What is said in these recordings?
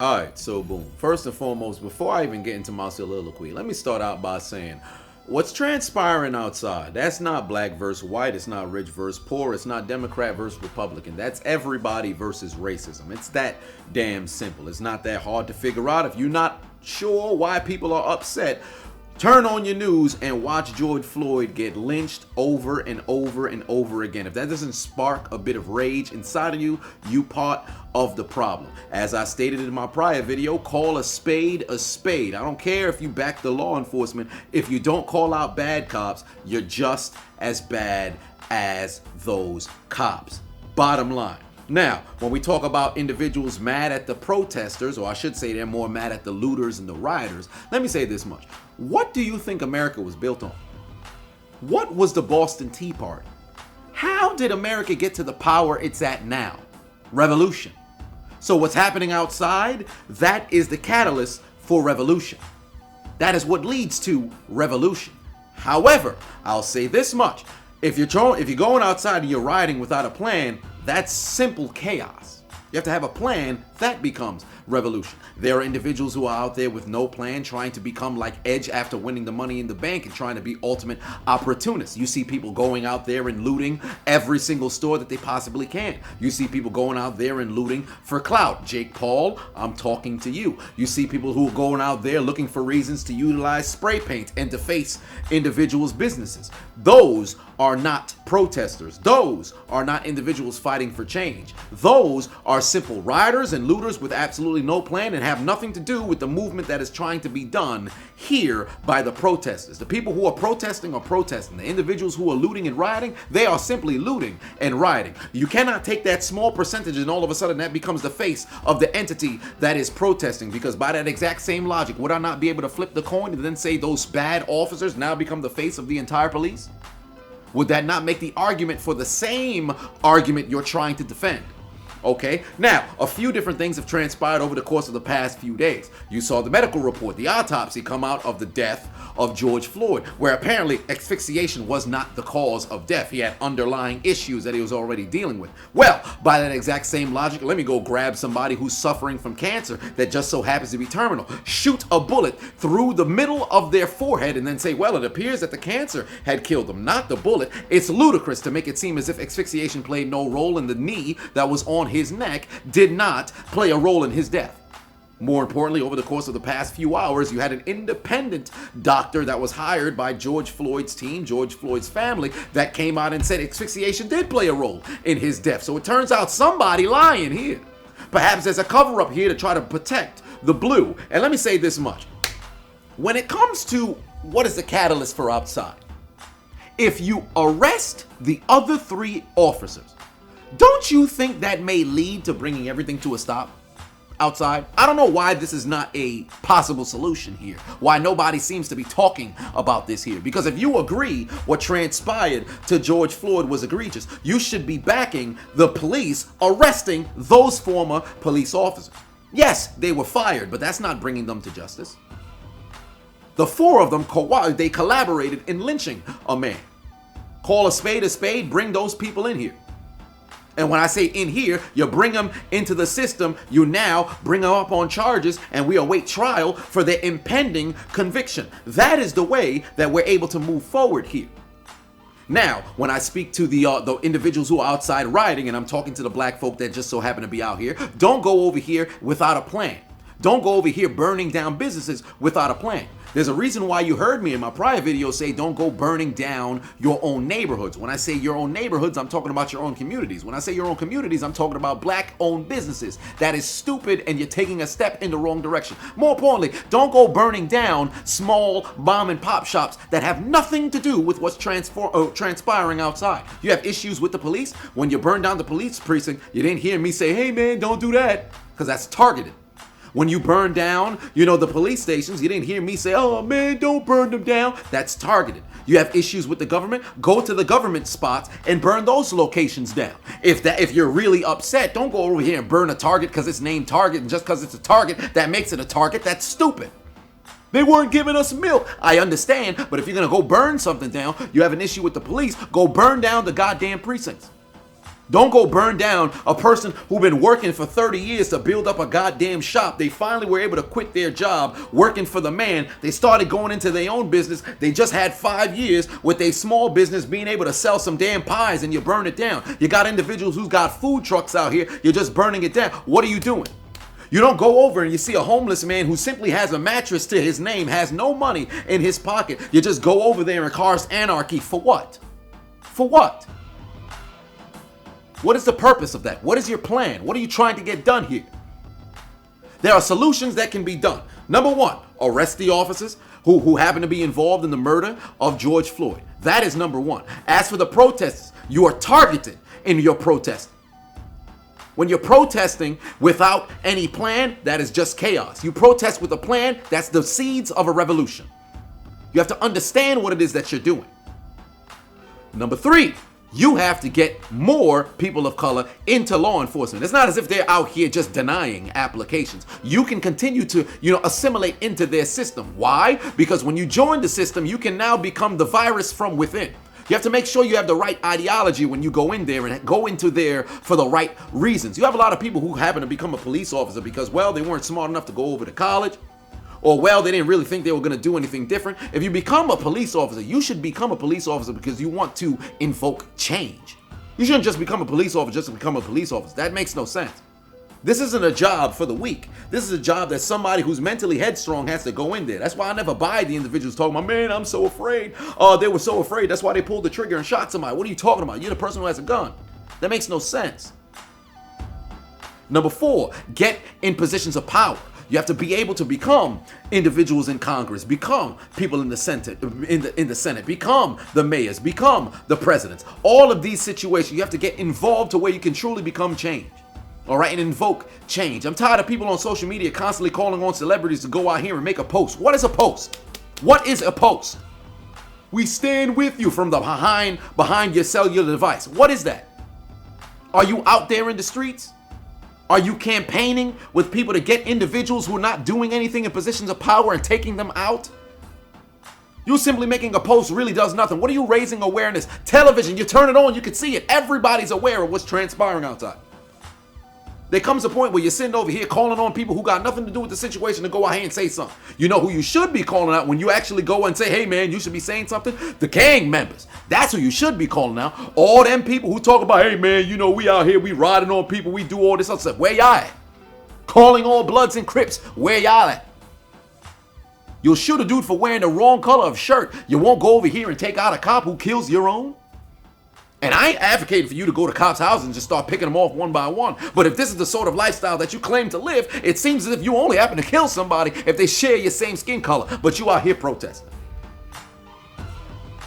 Alright, so boom. First and foremost, before I even get into my soliloquy, let me start out by saying what's transpiring outside, that's not black versus white, it's not rich versus poor, it's not Democrat versus Republican. That's everybody versus racism. It's that damn simple. It's not that hard to figure out. If you're not sure why people are upset, turn on your news and watch George Floyd get lynched over and over and over again. If that doesn't spark a bit of rage inside of you, you part of the problem. As I stated in my prior video, call a spade a spade. I don't care if you back the law enforcement. If you don't call out bad cops, you're just as bad as those cops. Bottom line. Now, when we talk about individuals mad at the protesters, or I should say they're more mad at the looters and the rioters, let me say this much. What do you think America was built on? What was the Boston Tea Party? How did America get to the power it's at now? Revolution. So what's happening outside, that is the catalyst for revolution. That is what leads to revolution. However, I'll say this much. If you're going outside and you're rioting without a plan, that's simple chaos. You have to have a plan. That becomes revolution. There are individuals who are out there with no plan, trying to become like Edge after winning the Money in the Bank and trying to be ultimate opportunists. You see people going out there and looting every single store that they possibly can. You see people going out there and looting for clout. Jake Paul, I'm talking to you. You see people who are going out there looking for reasons to utilize spray paint and deface individuals' businesses. Those are not protesters. Those are not individuals fighting for change. Those are simple rioters and looters with absolutely no plan and have nothing to do with the movement that is trying to be done here by the protesters. The people who are protesting are protesting. The individuals who are looting and rioting, they are simply looting and rioting. You cannot take that small percentage and all of a sudden that becomes the face of the entity that is protesting, because by that exact same logic, would I not be able to flip the coin and then say those bad officers now become the face of the entire police? Would that not make the argument for the same argument you're trying to defend? Okay, now, a few different things have transpired over the course of the past few days. You saw the medical report, the autopsy come out of the death of George Floyd, where apparently asphyxiation was not the cause of death. He had underlying issues that he was already dealing with. Well, by that exact same logic, let me go grab somebody who's suffering from cancer that just so happens to be terminal, shoot a bullet through the middle of their forehead, and then say, well, it appears that the cancer had killed them, not the bullet. It's ludicrous to make it seem as if asphyxiation played no role in the knee that was on his neck did not play a role in his death. More importantly, over the course of the past few hours, you had an independent doctor that was hired by George Floyd's team, George Floyd's family, that came out and said asphyxiation did play a role in his death. So it turns out somebody lying here. Perhaps there's a cover-up here to try to protect the blue. And let me say this much. When it comes to what is the catalyst for outside, if you arrest the other three officers, don't you think that may lead to bringing everything to a stop outside? I don't know why this is not a possible solution here. Why nobody seems to be talking about this here. Because if you agree what transpired to George Floyd was egregious, you should be backing the police arresting those former police officers. Yes, they were fired, but that's not bringing them to justice. The four of them, they collaborated in lynching a man. Call a spade, bring those people in here. And when I say in here, you bring them into the system, you now bring them up on charges, and we await trial for their impending conviction. That is the way that we're able to move forward here. Now, when I speak to the individuals who are outside rioting, and I'm talking to the black folk that just so happen to be out here, don't go over here without a plan. Don't go over here burning down businesses without a plan. There's a reason why you heard me in my prior video say don't go burning down your own neighborhoods. When I say your own neighborhoods, I'm talking about your own communities. When I say your own communities, I'm talking about black-owned businesses. That is stupid, and you're taking a step in the wrong direction. More importantly, don't go burning down small mom-and-pop shops that have nothing to do with what's transpiring outside. You have issues with the police. When you burn down the police precinct, you didn't hear me say, hey man, don't do that, because that's targeted. When you burn down, the police stations, you didn't hear me say, oh man, don't burn them down. That's targeted. You have issues with the government, go to the government spots and burn those locations down. If you're really upset, don't go over here and burn a Target because it's named Target, and just because it's a Target, that makes it a Target. That's stupid. They weren't giving us milk. I understand, but if you're going to go burn something down, you have an issue with the police, go burn down the goddamn precincts. Don't go burn down a person who's been working for 30 years to build up a goddamn shop. They finally were able to quit their job working for the man. They started going into their own business. They just had 5 years with a small business being able to sell some damn pies, and you burn it down. You got individuals who's got food trucks out here. You're just burning it down. What are you doing? You don't go over and you see a homeless man who simply has a mattress to his name, has no money in his pocket. You just go over there and cause anarchy. For what? For what? What is the purpose of that? What is your plan? What are you trying to get done here? There are solutions that can be done. Number one, arrest the officers who happen to be involved in the murder of George Floyd. That is number one. As for the protests, you are targeted in your protest. When you're protesting without any plan, that is just chaos. You protest with a plan, that's the seeds of a revolution. You have to understand what it is that you're doing. Number three, you have to get more people of color into law enforcement. It's not as if they're out here just denying applications. You can continue to, assimilate into their system. Why? Because when you join the system, you can now become the virus from within. You have to make sure you have the right ideology when you go in there and go into there for the right reasons. You have a lot of people who happen to become a police officer because, well, they weren't smart enough to go over to college. Or, well, they didn't really think they were going to do anything different. If you become a police officer, you should become a police officer because you want to invoke change. You shouldn't just become a police officer just to become a police officer. That makes no sense. This isn't a job for the weak. This is a job that somebody who's mentally headstrong has to go in there. That's why I never buy the individuals talking about, man, I'm so afraid. They were so afraid. That's why they pulled the trigger and shot somebody. What are you talking about? You're the person who has a gun. That makes no sense. Number four, get in positions of power. You have to be able to become individuals in Congress, become people in the Senate, in the Senate, become the mayors, become the presidents. All of these situations, you have to get involved to where you can truly become change. All right, and invoke change. I'm tired of people on social media constantly calling on celebrities to go out here and make a post. What is a post? What is a post? We stand with you from the behind your cellular device. What is that? Are you out there in the streets? Are you campaigning with people to get individuals who are not doing anything in positions of power and taking them out? You simply making a post really does nothing. What are you raising awareness? Television, you turn it on, you can see it. Everybody's aware of what's transpiring outside. There comes a point where you're sitting over here calling on people who got nothing to do with the situation to go out here and say something. You know who you should be calling out when you actually go and say, hey man, you should be saying something? The gang members. That's who you should be calling out. All them people who talk about, hey man, we out here, we riding on people, we do all this other stuff. Where y'all at? Calling all Bloods and Crips. Where y'all at? You'll shoot a dude for wearing the wrong color of shirt. You won't go over here and take out a cop who kills your own? And I ain't advocating for you to go to cops' houses and just start picking them off one by one. But if this is the sort of lifestyle that you claim to live, it seems as if you only happen to kill somebody if they share your same skin color. But you out here protesting.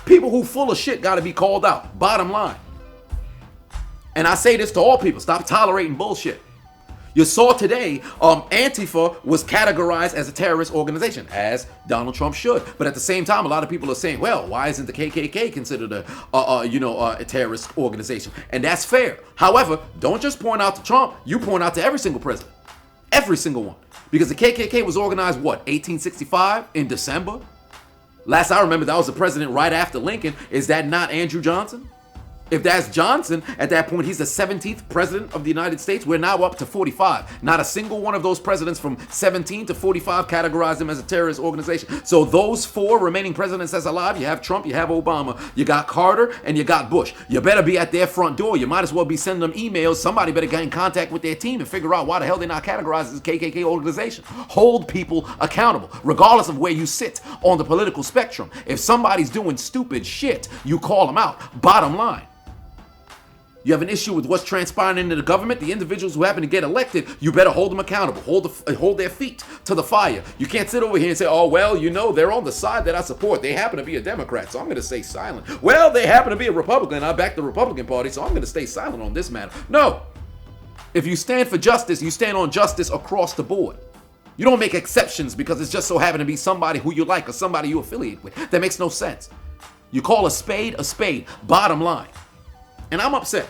People who full of shit got to be called out. Bottom line. And I say this to all people. Stop tolerating bullshit. You saw today, Antifa was categorized as a terrorist organization, as Donald Trump should. But at the same time, a lot of people are saying, well, why isn't the KKK considered a terrorist organization? And that's fair. However, don't just point out to Trump. You point out to every single president. Every single one. Because the KKK was organized, 1865 in December? Last I remember, that was the president right after Lincoln. Is that not Andrew Johnson? If that's Johnson, at that point, he's the 17th president of the United States. We're now up to 45. Not a single one of those presidents from 17 to 45 categorized him as a terrorist organization. So those four remaining presidents that's alive, you have Trump, you have Obama, you got Carter, and you got Bush. You better be at their front door. You might as well be sending them emails. Somebody better get in contact with their team and figure out why the hell they're not categorized as a KKK organization. Hold people accountable, regardless of where you sit on the political spectrum. If somebody's doing stupid shit, you call them out. Bottom line. You have an issue with what's transpiring in the government, the individuals who happen to get elected, you better hold them accountable. Hold their feet to the fire. You can't sit over here and say, oh, well, they're on the side that I support. They happen to be a Democrat, so I'm going to stay silent. Well, they happen to be a Republican. I back the Republican Party, so I'm going to stay silent on this matter. No. If you stand for justice, you stand on justice across the board. You don't make exceptions because it's just so happen to be somebody who you like or somebody you affiliate with. That makes no sense. You call a spade, bottom line. And I'm upset.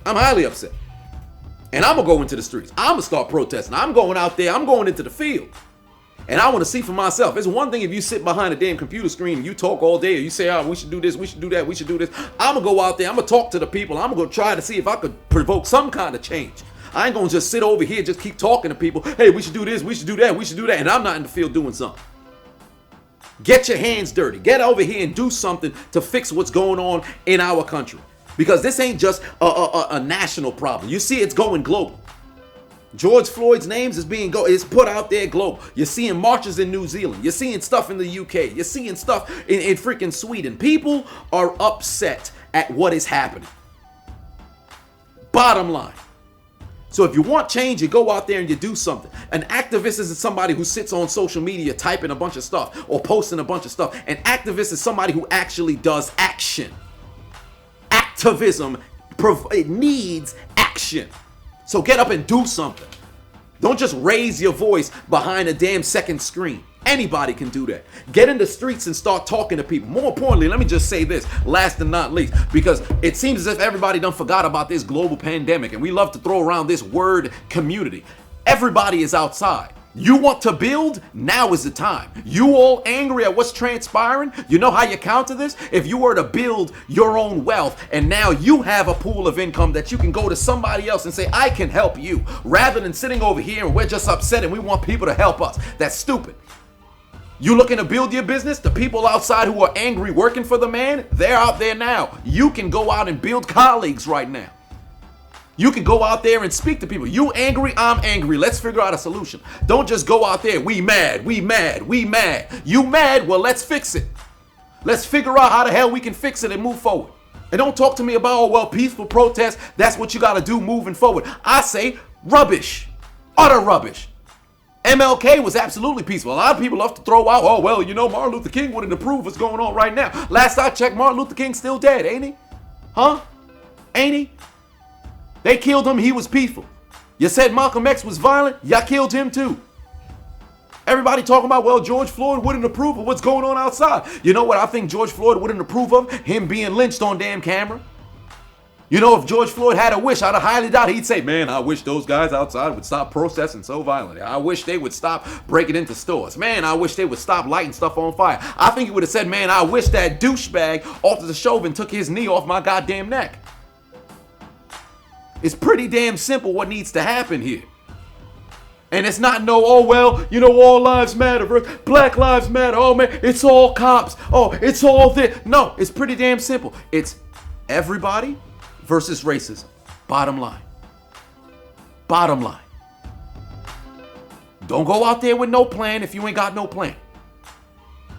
I'm highly upset. And I'm going to go into the streets. I'm going to start protesting. I'm going out there. I'm going into the field. And I want to see for myself. It's one thing if you sit behind a damn computer screen and you talk all day, or you say, oh, we should do this, we should do that, we should do this. I'm going to go out there, I'm going to talk to the people, I'm going to try to see if I could provoke some kind of change. I ain't going to just sit over here, just keep talking to people. Hey, we should do this, we should do that, we should do that. And I'm not in the field doing something. Get your hands dirty. Get over here and do something to fix what's going on in our country. Because this ain't just a national problem. You see, it's going global. George Floyd's names is put out there global. You're seeing marches in New Zealand. You're seeing stuff in the UK. You're seeing stuff in freaking Sweden. People are upset at what is happening. Bottom line. So if you want change, you go out there and you do something. An activist isn't somebody who sits on social media typing a bunch of stuff or posting a bunch of stuff. An activist is somebody who actually does action. Activism, it needs action. So get up and do something. Don't just raise your voice behind a damn second screen. Anybody can do that. Get in the streets and start talking to people. More importantly, let me just say this, last and not least, because it seems as if everybody done forgot about this global pandemic, and we love to throw around this word community. Everybody is outside. You want to build? Now is the time. You all angry at what's transpiring? You know how you counter this? If you were to build your own wealth and now you have a pool of income that you can go to somebody else and say, I can help you, rather than sitting over here and we're just upset and we want people to help us. That's stupid. You looking to build your business? The people outside who are angry working for the man, they're out there now. You can go out and build colleagues right now. You can go out there and speak to people. You angry, I'm angry. Let's figure out a solution. Don't just go out there, we mad, we mad, we mad. You mad? Well, let's fix it. Let's figure out how the hell we can fix it and move forward. And don't talk to me about, oh, well, peaceful protest, that's what you got to do moving forward. I say rubbish, utter rubbish. MLK was absolutely peaceful. A lot of people love to throw out, oh, well, you know, Martin Luther King wouldn't approve what's going on right now. Last I checked, Martin Luther King's still dead, ain't he? Huh? Ain't he? They killed him, he was peaceful. You said Malcolm X was violent, y'all killed him too. Everybody talking about, well, George Floyd wouldn't approve of what's going on outside. You know what I think George Floyd wouldn't approve of? Him being lynched on damn camera. You know, if George Floyd had a wish, I'd highly doubt he'd say, man, I wish those guys outside would stop protesting so violently. I wish they would stop breaking into stores. Man, I wish they would stop lighting stuff on fire. I think he would have said, man, I wish that douchebag off the Chauvin took his knee off my goddamn neck. It's pretty damn simple what needs to happen here. And it's not no, oh, well, you know, all lives matter, black lives matter, oh, man, it's all cops, oh, it's all this. No, it's pretty damn simple. It's everybody versus racism. Bottom line. Bottom line. Don't go out there with no plan if you ain't got no plan.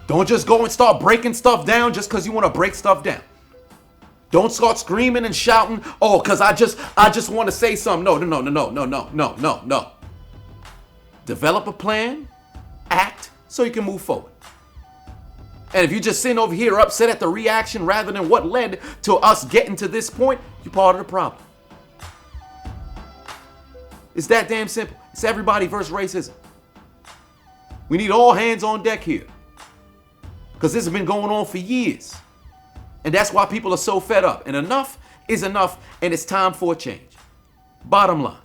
Don't just go and start breaking stuff down just because you want to break stuff down. Don't start screaming and shouting, oh, because I just want to say something. No. Develop a plan, act, so you can move forward. And if you're just sitting over here upset at the reaction rather than what led to us getting to this point, you're part of the problem. It's that damn simple. It's everybody versus racism. We need all hands on deck here. Because this has been going on for years. And that's why people are so fed up. And enough is enough, and it's time for a change. Bottom line.